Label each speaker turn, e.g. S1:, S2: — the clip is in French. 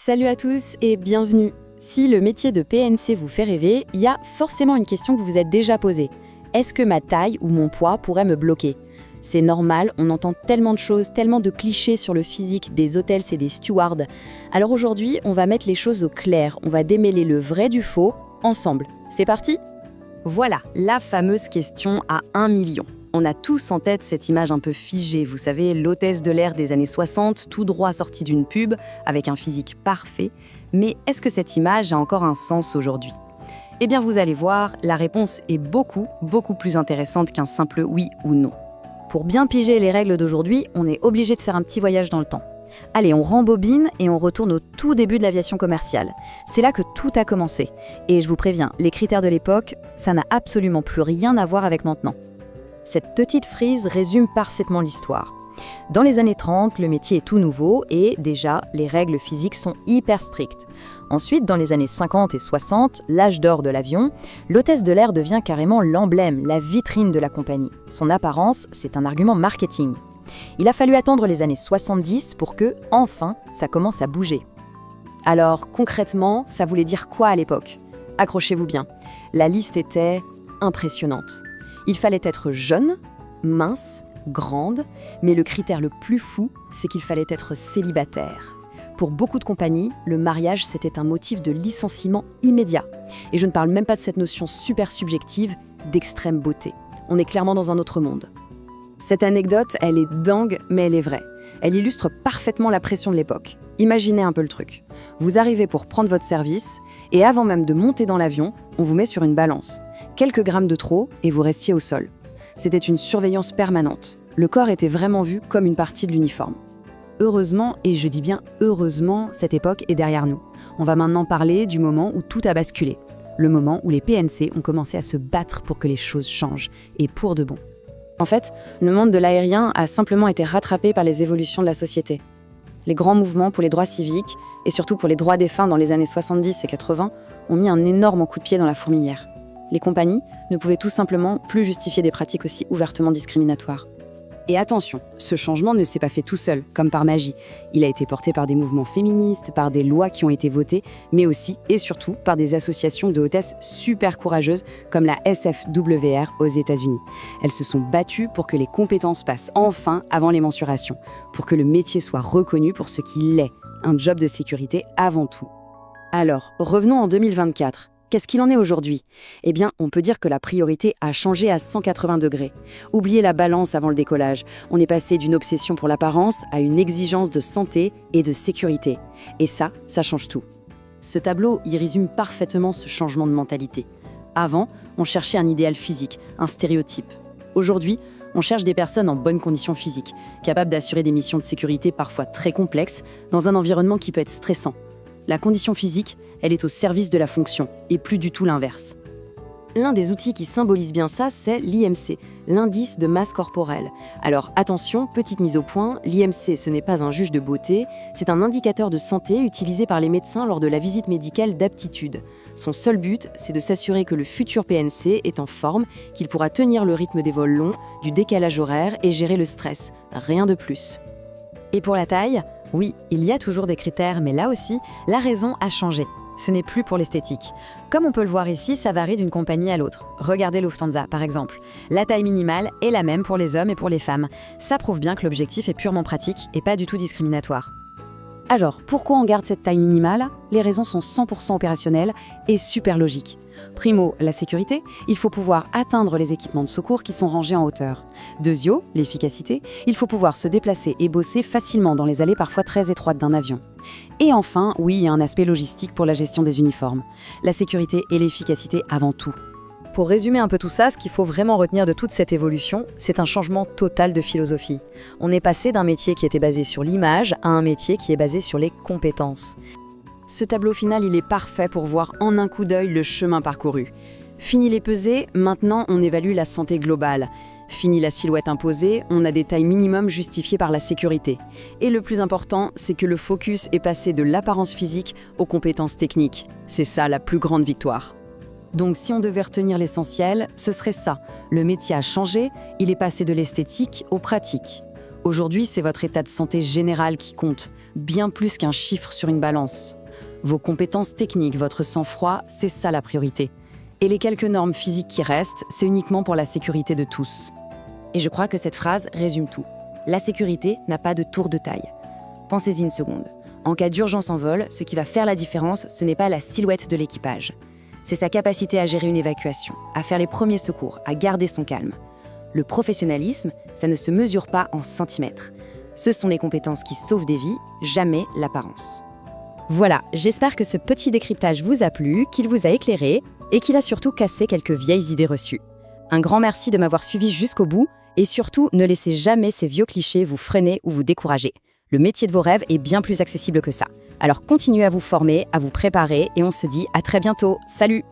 S1: Salut à tous et bienvenue. Si le métier de PNC vous fait rêver, il y a forcément une question que vous vous êtes déjà posée. Est-ce que ma taille ou mon poids pourrait me bloquer ? C'est normal, on entend tellement de choses, tellement de clichés sur le physique des hôtels et des stewards. Alors aujourd'hui, on va mettre les choses au clair, on va démêler le vrai du faux, ensemble. C'est parti ? Voilà, la fameuse question à 1 million. On a tous en tête cette image un peu figée, vous savez, l'hôtesse de l'air des années 60, tout droit sortie d'une pub, avec un physique parfait. Mais est-ce que cette image a encore un sens aujourd'hui ? Eh bien, vous allez voir, la réponse est beaucoup plus intéressante qu'un simple oui ou non. Pour bien piger les règles d'aujourd'hui, on est obligé de faire un petit voyage dans le temps. Allez, on rembobine et on retourne au tout début de l'aviation commerciale. C'est là que tout a commencé. Et je vous préviens, les critères de l'époque, ça n'a absolument plus rien à voir avec maintenant. Cette petite frise résume parfaitement l'histoire. Dans les années 30, le métier est tout nouveau et déjà, les règles physiques sont hyper strictes. Ensuite, dans les années 50 et 60, l'âge d'or de l'avion, l'hôtesse de l'air devient carrément l'emblème, la vitrine de la compagnie. Son apparence, c'est un argument marketing. Il a fallu attendre les années 70 pour que, enfin, ça commence à bouger. Alors, concrètement, ça voulait dire quoi à l'époque ? Accrochez-vous bien. La liste était impressionnante. Il fallait être jeune, mince, grande, mais le critère le plus fou, c'est qu'il fallait être célibataire. Pour beaucoup de compagnies, le mariage, c'était un motif de licenciement immédiat. Et je ne parle même pas de cette notion super subjective d'extrême beauté. On est clairement dans un autre monde. Cette anecdote, elle est dingue, mais elle est vraie. Elle illustre parfaitement la pression de l'époque. Imaginez un peu le truc. Vous arrivez pour prendre votre service, et avant même de monter dans l'avion, on vous met sur une balance. Quelques grammes de trop, et vous restiez au sol. C'était une surveillance permanente. Le corps était vraiment vu comme une partie de l'uniforme. Heureusement, et je dis bien heureusement, cette époque est derrière nous. On va maintenant parler du moment où tout a basculé. Le moment où les PNC ont commencé à se battre pour que les choses changent, et pour de bon. En fait, le monde de l'aérien a simplement été rattrapé par les évolutions de la société. Les grands mouvements pour les droits civiques, et surtout pour les droits des femmes dans les années 70 et 80, ont mis un énorme coup de pied dans la fourmilière. Les compagnies ne pouvaient tout simplement plus justifier des pratiques aussi ouvertement discriminatoires. Et attention, ce changement ne s'est pas fait tout seul, comme par magie. Il a été porté par des mouvements féministes, par des lois qui ont été votées, mais aussi et surtout par des associations de hôtesses super courageuses comme la SFWR aux États-Unis. Elles se sont battues pour que les compétences passent enfin avant les mensurations, pour que le métier soit reconnu pour ce qu'il est, un job de sécurité avant tout. Alors, revenons en 2024. Qu'est-ce qu'il en est aujourd'hui ? Eh bien, on peut dire que la priorité a changé à 180 degrés. Oubliez la balance avant le décollage. On est passé d'une obsession pour l'apparence à une exigence de santé et de sécurité. Et ça change tout. Ce tableau y résume parfaitement ce changement de mentalité. Avant, on cherchait un idéal physique, un stéréotype. Aujourd'hui, on cherche des personnes en bonne condition physique, capables d'assurer des missions de sécurité parfois très complexes, dans un environnement qui peut être stressant. La condition physique, elle est au service de la fonction, et plus du tout l'inverse. L'un des outils qui symbolise bien ça, c'est l'IMC, l'indice de masse corporelle. Alors attention, petite mise au point, l'IMC ce n'est pas un juge de beauté, c'est un indicateur de santé utilisé par les médecins lors de la visite médicale d'aptitude. Son seul but, c'est de s'assurer que le futur PNC est en forme, qu'il pourra tenir le rythme des vols longs, du décalage horaire et gérer le stress. Rien de plus. Et pour la taille ? Oui, il y a toujours des critères, mais là aussi, la raison a changé. Ce n'est plus pour l'esthétique. Comme on peut le voir ici, ça varie d'une compagnie à l'autre. Regardez Lufthansa, par exemple. La taille minimale est la même pour les hommes et pour les femmes. Ça prouve bien que l'objectif est purement pratique et pas du tout discriminatoire. Alors, pourquoi on garde cette taille minimale ? Les raisons sont 100% opérationnelles et super logiques. Primo, la sécurité, il faut pouvoir atteindre les équipements de secours qui sont rangés en hauteur. Deuxio, l'efficacité, il faut pouvoir se déplacer et bosser facilement dans les allées parfois très étroites d'un avion. Et enfin, oui, il y a un aspect logistique pour la gestion des uniformes. La sécurité et l'efficacité avant tout. Pour résumer un peu tout ça, ce qu'il faut vraiment retenir de toute cette évolution, c'est un changement total de philosophie. On est passé d'un métier qui était basé sur l'image à un métier qui est basé sur les compétences. Ce tableau final, il est parfait pour voir en un coup d'œil le chemin parcouru. Fini les pesées, maintenant on évalue la santé globale. Fini la silhouette imposée, on a des tailles minimum justifiées par la sécurité. Et le plus important, c'est que le focus est passé de l'apparence physique aux compétences techniques. C'est ça la plus grande victoire. Donc si on devait retenir l'essentiel, ce serait ça. Le métier a changé, il est passé de l'esthétique aux pratiques. Aujourd'hui, c'est votre état de santé général qui compte, bien plus qu'un chiffre sur une balance. Vos compétences techniques, votre sang-froid, c'est ça la priorité. Et les quelques normes physiques qui restent, c'est uniquement pour la sécurité de tous. Et je crois que cette phrase résume tout. La sécurité n'a pas de tour de taille. Pensez-y une seconde. En cas d'urgence en vol, ce qui va faire la différence, ce n'est pas la silhouette de l'équipage. C'est sa capacité à gérer une évacuation, à faire les premiers secours, à garder son calme. Le professionnalisme, ça ne se mesure pas en centimètres. Ce sont les compétences qui sauvent des vies, jamais l'apparence. Voilà, j'espère que ce petit décryptage vous a plu, qu'il vous a éclairé et qu'il a surtout cassé quelques vieilles idées reçues. Un grand merci de m'avoir suivi jusqu'au bout et surtout, ne laissez jamais ces vieux clichés vous freiner ou vous décourager. Le métier de vos rêves est bien plus accessible que ça. Alors continuez à vous former, à vous préparer et on se dit à très bientôt. Salut!